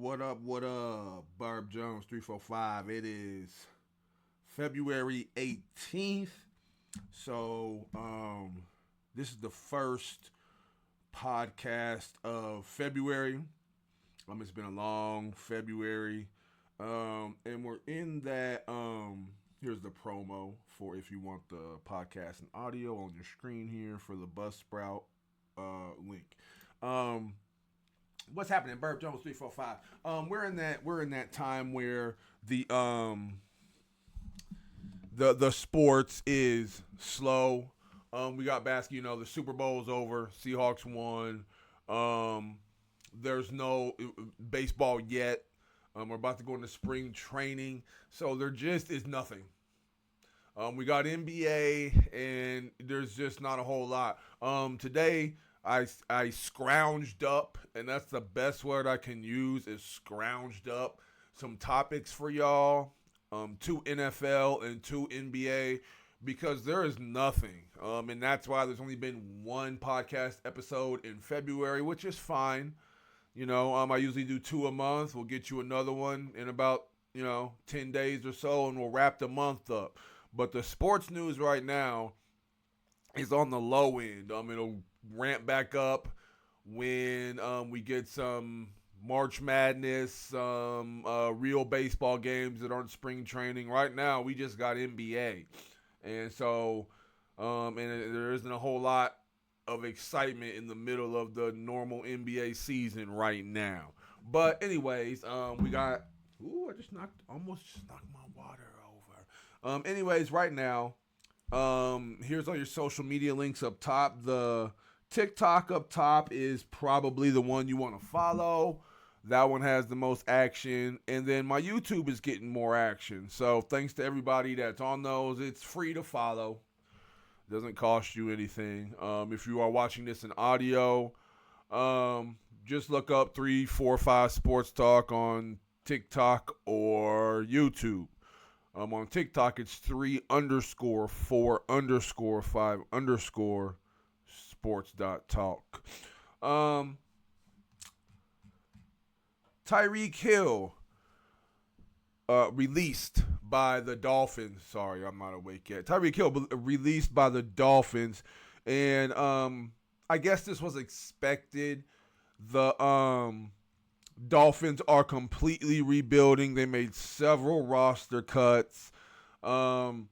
What up? Barb Jones 345. It is February 18th. So this is the first podcast of February. It's been a long February. And we're in that here's the promo for if you want the podcast and audio on your screen here for the Buzzsprout link. What's happening? Burp Jones 345. We're in that time where the sports is slow. We got basketball. The Super Bowl's over. Seahawks won. There's no baseball yet. We're about to go into spring training, so there just is nothing. We got NBA, and there's just not a whole lot. Today, I scrounged up, and that's the best word I can use is scrounged up some topics for y'all. Two NFL and two NBA because there is nothing. And that's why there's only been one podcast episode in February, which is fine. I usually do two a month. We'll get you another one in about, 10 days or so, and we'll wrap the month up. But the sports news right now is on the low end. It'll ramp back up when we get some March Madness, some real baseball games that aren't spring training. Right now, we just got NBA. And so, there isn't a whole lot of excitement in the middle of the normal NBA season right now. But anyways, we got. Ooh, almost just knocked my water over. Anyways, right now, here's all your social media links up top. The TikTok up top is probably the one you want to follow. That one has the most action. And then my YouTube is getting more action. So thanks to everybody that's on those. It's free to follow. Doesn't cost you anything. If you are watching this in audio, just look up 345 Sports Talk on TikTok or YouTube. On TikTok, it's 3_4_5_ sports.talk. Tyreek Hill released by the Dolphins. Sorry, I'm not awake yet. Tyreek Hill released by the Dolphins. And I guess this was expected. The Dolphins are completely rebuilding. They made several roster cuts. The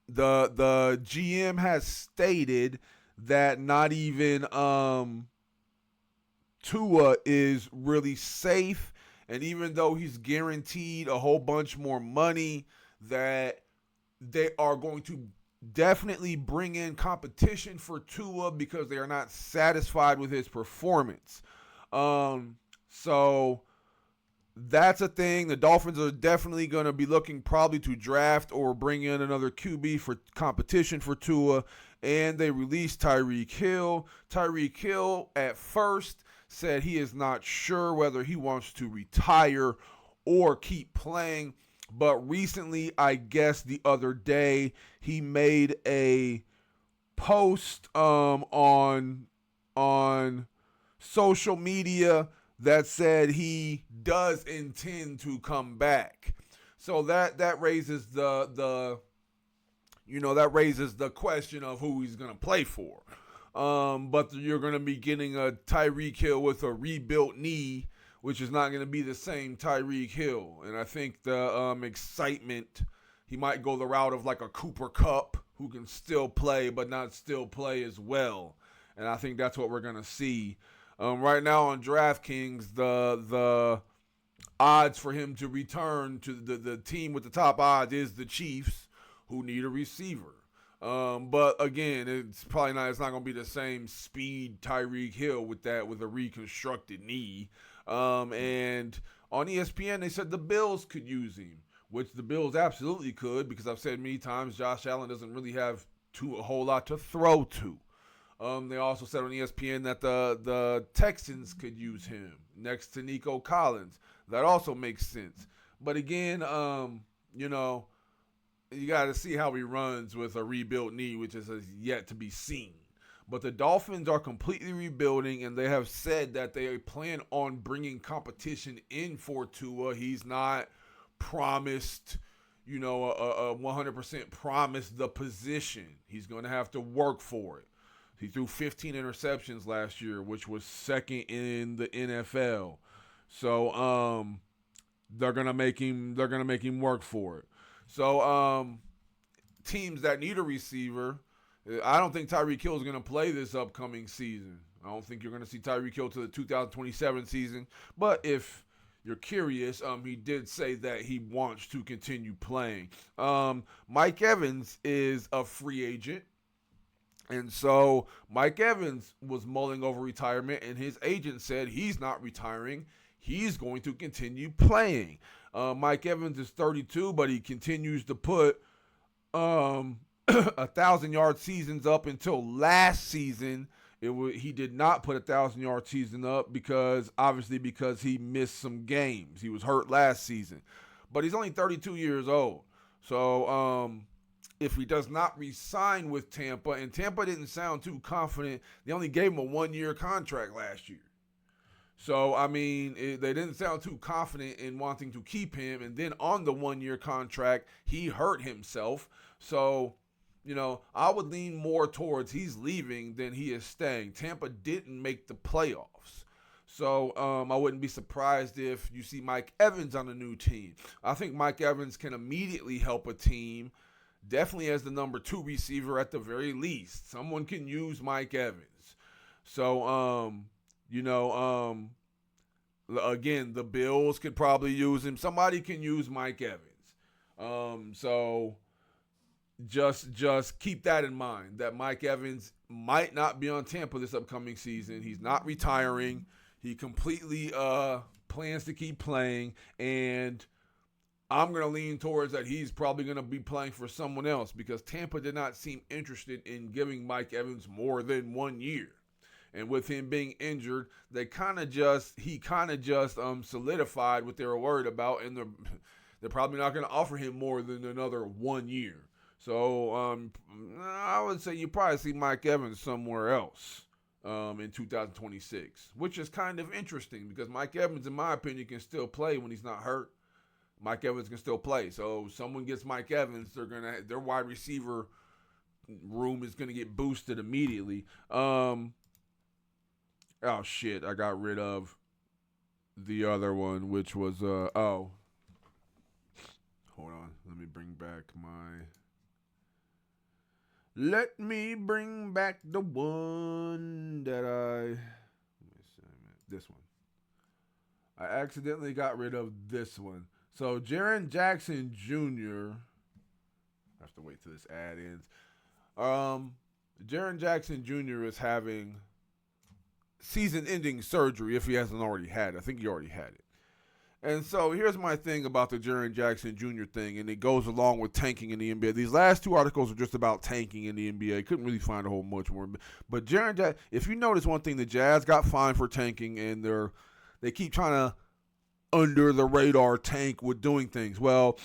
GM has stated that not even Tua is really safe. And even though he's guaranteed a whole bunch more money, that they are going to definitely bring in competition for Tua because they are not satisfied with his performance. So that's a thing. The Dolphins are definitely going to be looking probably to draft or bring in another QB for competition for Tua. And they released Tyreek Hill. Tyreek Hill at first said he is not sure whether he wants to retire or keep playing. But recently, I guess the other day, he made a post on social media that said he does intend to come back. So that raises the question of who he's gonna play for. But you're gonna be getting a Tyreek Hill with a rebuilt knee, which is not gonna be the same Tyreek Hill. And I think the excitement, he might go the route of like a Cooper Kupp, who can still play but not still play as well. And I think that's what we're gonna see. Right now on DraftKings, the odds for him to return to the team with the top odds is the Chiefs, who need a receiver. But again, it's not going to be the same speed Tyreek Hill with a reconstructed knee. And on ESPN, they said the Bills could use him, which the Bills absolutely could, because I've said many times Josh Allen doesn't really have a whole lot to throw to. They also said on ESPN that the Texans could use him next to Nico Collins. That also makes sense. But again, you got to see how he runs with a rebuilt knee, which is yet to be seen. But the Dolphins are completely rebuilding, and they have said that they plan on bringing competition in for Tua. He's not promised, a 100% promised the position. He's going to have to work for it. He threw 15 interceptions last year, which was second in the NFL. So they're gonna make him work for it. So teams that need a receiver, I don't think Tyreek Hill is gonna play this upcoming season. I don't think you're gonna see Tyreek Hill to the 2027 season. But if you're curious, he did say that he wants to continue playing. Mike Evans is a free agent. And so Mike Evans was mulling over retirement, and his agent said he's not retiring. He's going to continue playing. Mike Evans is 32, but he continues to put 1,000-yard seasons up until last season. He did not put 1,000-yard season up because he missed some games. He was hurt last season. But he's only 32 years old. So if he does not re-sign with Tampa, and Tampa didn't sound too confident, they only gave him a 1-year contract last year. So, they didn't sound too confident in wanting to keep him. And then on the 1-year contract, he hurt himself. So, I would lean more towards he's leaving than he is staying. Tampa didn't make the playoffs. So, I wouldn't be surprised if you see Mike Evans on a new team. I think Mike Evans can immediately help a team. Definitely as the number 2 receiver at the very least. Someone can use Mike Evans. So, again, the Bills could probably use him. Somebody can use Mike Evans. So just keep that in mind, that Mike Evans might not be on Tampa this upcoming season. He's not retiring. He completely plans to keep playing, and I'm going to lean towards that he's probably going to be playing for someone else because Tampa did not seem interested in giving Mike Evans more than 1 year. And with him being injured, he kind of just solidified what they were worried about, and they're probably not going to offer him more than another 1 year. So I would say you probably see Mike Evans somewhere else in 2026, which is kind of interesting because Mike Evans, in my opinion, can still play when he's not hurt. Mike Evans can still play. So if someone gets Mike Evans, their wide receiver room is gonna get boosted immediately. Oh shit, I got rid of the other one, which was hold on, let me bring back the one that this one. I accidentally got rid of this one. So Jaren Jackson Jr. I have to wait till this ad ends. Jaren Jackson Jr. is having season-ending surgery if he hasn't already had it. I think he already had it. And so here's my thing about the Jaren Jackson Jr. thing, and it goes along with tanking in the NBA. These last 2 articles are just about tanking in the NBA. Couldn't really find a whole much more. But Jaren Jackson, if you notice one thing, the Jazz got fined for tanking, and they keep trying to under the radar tank with doing things. Well,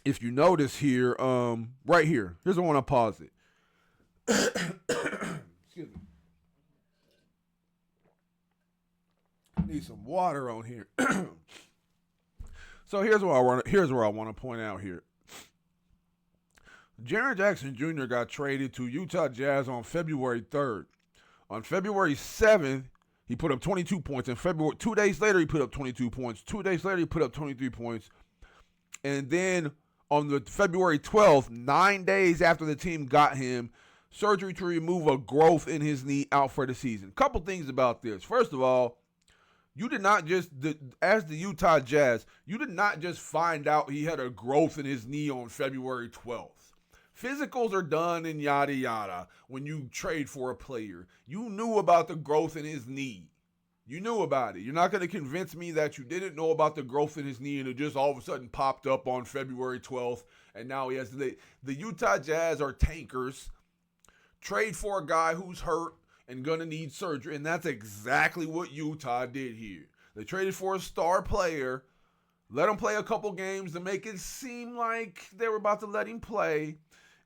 if you notice here, right here, here's the one I paused it. Excuse me. Need some water on here. So here's where I want to point out here. Jaren Jackson Jr. got traded to Utah Jazz on February 3rd. On February 7th, he put up 22 points. In February, 2 days later, he put up 22 points. 2 days later, he put up 23 points. And then on the February 12th, 9 days after the team got him, surgery to remove a growth in his knee, out for the season. Couple things about this. First of all, you did not as the Utah Jazz, you did not just find out he had a growth in his knee on February 12th. Physicals are done and yada yada when you trade for a player. You knew about the growth in his knee. You knew about it. You're not going to convince me that you didn't know about the growth in his knee and it just all of a sudden popped up on February 12th and now he has the Utah Jazz are tankers. Trade for a guy who's hurt and going to need surgery, and that's exactly what Utah did here. They traded for a star player, let him play a couple games to make it seem like they were about to let him play,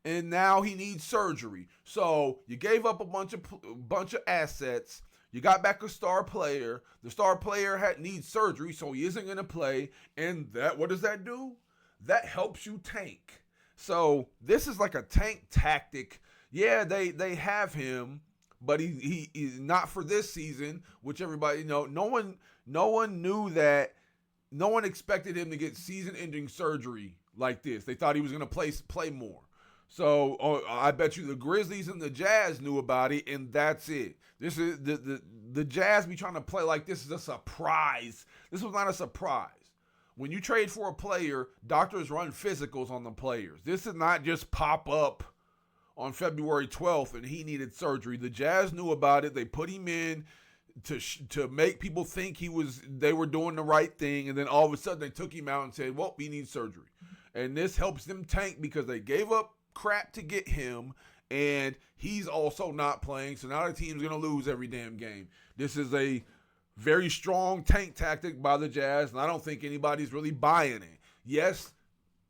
and now he needs surgery. So you gave up a bunch of assets. You got back a star player. The star player needs surgery, so he isn't going to play. And what does that do? That helps you tank. So this is like a tank tactic. Yeah, they have him, but he's not for this season, which everybody no one knew that. No one expected him to get season-ending surgery like this. They thought he was going to play more. So I bet you the Grizzlies and the Jazz knew about it, and that's it. This is the Jazz be trying to play like this is a surprise. This was not a surprise. When you trade for a player, doctors run physicals on the players. This is not just pop up on February 12th and he needed surgery. The Jazz knew about it. They put him in to make people think they were doing the right thing, and then all of a sudden they took him out and said, well, he needs surgery. And this helps them tank because they gave up crap to get him, and he's also not playing, so now the team's going to lose every damn game. This is a very strong tank tactic by the Jazz, and I don't think anybody's really buying it. Yes,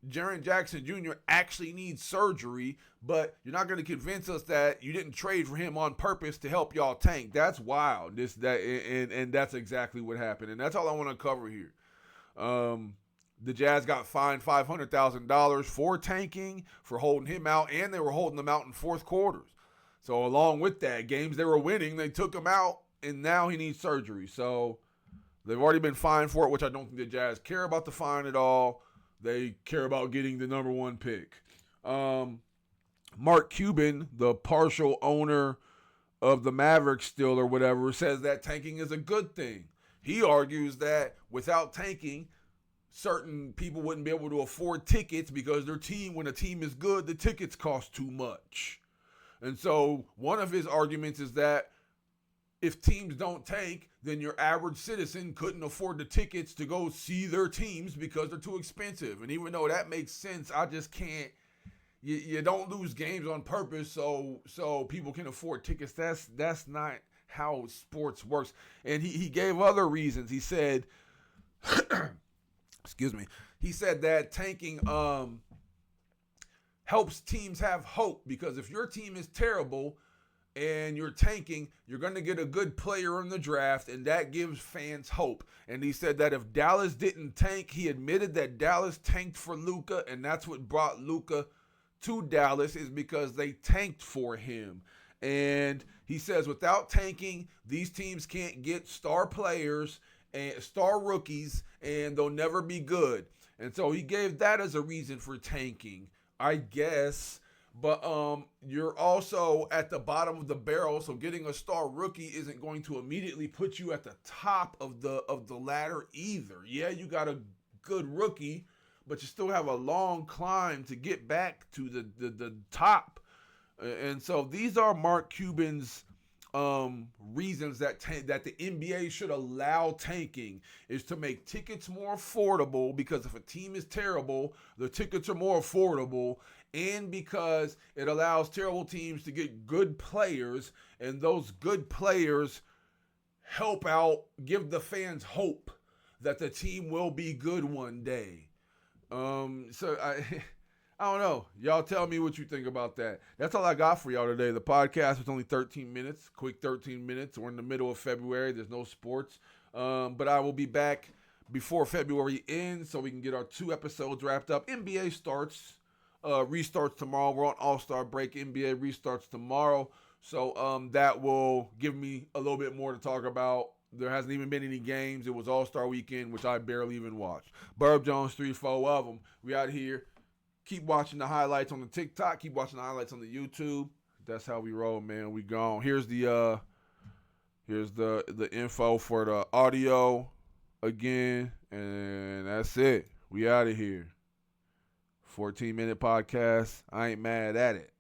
Jaren Jackson Jr. actually needs surgery, but you're not going to convince us that you didn't trade for him on purpose to help y'all tank. That's wild. And that's exactly what happened, and that's all I want to cover here. The Jazz got fined $500,000 for tanking, for holding him out, and they were holding him out in fourth quarters. So along with that, games they were winning, they took him out, and now he needs surgery. So they've already been fined for it, which I don't think the Jazz care about the fine at all. They care about getting the number one pick. Mark Cuban, the partial owner of the Mavericks still or whatever, says that tanking is a good thing. He argues that without tanking, certain people wouldn't be able to afford tickets because when a team is good, the tickets cost too much. And so one of his arguments is that if teams don't tank, then your average citizen couldn't afford the tickets to go see their teams because they're too expensive. And even though that makes sense, I just can't. You don't lose games on purpose so people can afford tickets. That's not how sports works. And he gave other reasons. He said, excuse me. He said that tanking helps teams have hope, because if your team is terrible and you're tanking, you're going to get a good player in the draft, and that gives fans hope. And he said that if Dallas didn't tank, he admitted that Dallas tanked for Luka, and that's what brought Luka to Dallas, is because they tanked for him. And he says without tanking, these teams can't get star players and star rookies, and they'll never be good. And so he gave that as a reason for tanking, I guess. But you're also at the bottom of the barrel, so getting a star rookie isn't going to immediately put you at the top of the ladder either. Yeah, you got a good rookie, but you still have a long climb to get back to the top. And so these are Mark Cuban's reasons that the NBA should allow tanking, is to make tickets more affordable, because if a team is terrible, the tickets are more affordable, and because it allows terrible teams to get good players, and those good players help out, give the fans hope that the team will be good one day. So I don't know. Y'all tell me what you think about that. That's all I got for y'all today. The podcast was only 13 minutes, quick 13 minutes. We're in the middle of February. There's no sports. But I will be back before February ends so we can get our 2 episodes wrapped up. NBA restarts tomorrow. We're on All-Star break. NBA restarts tomorrow. So that will give me a little bit more to talk about. There hasn't even been any games. It was All-Star weekend, which I barely even watched. Burb Jones, 3-4 of them. We out here. Keep watching the highlights on the TikTok. Keep watching the highlights on the YouTube. That's how we roll, man. We gone. Here's the info for the audio again, and that's it. We out of here. 14-minute podcast. I ain't mad at it.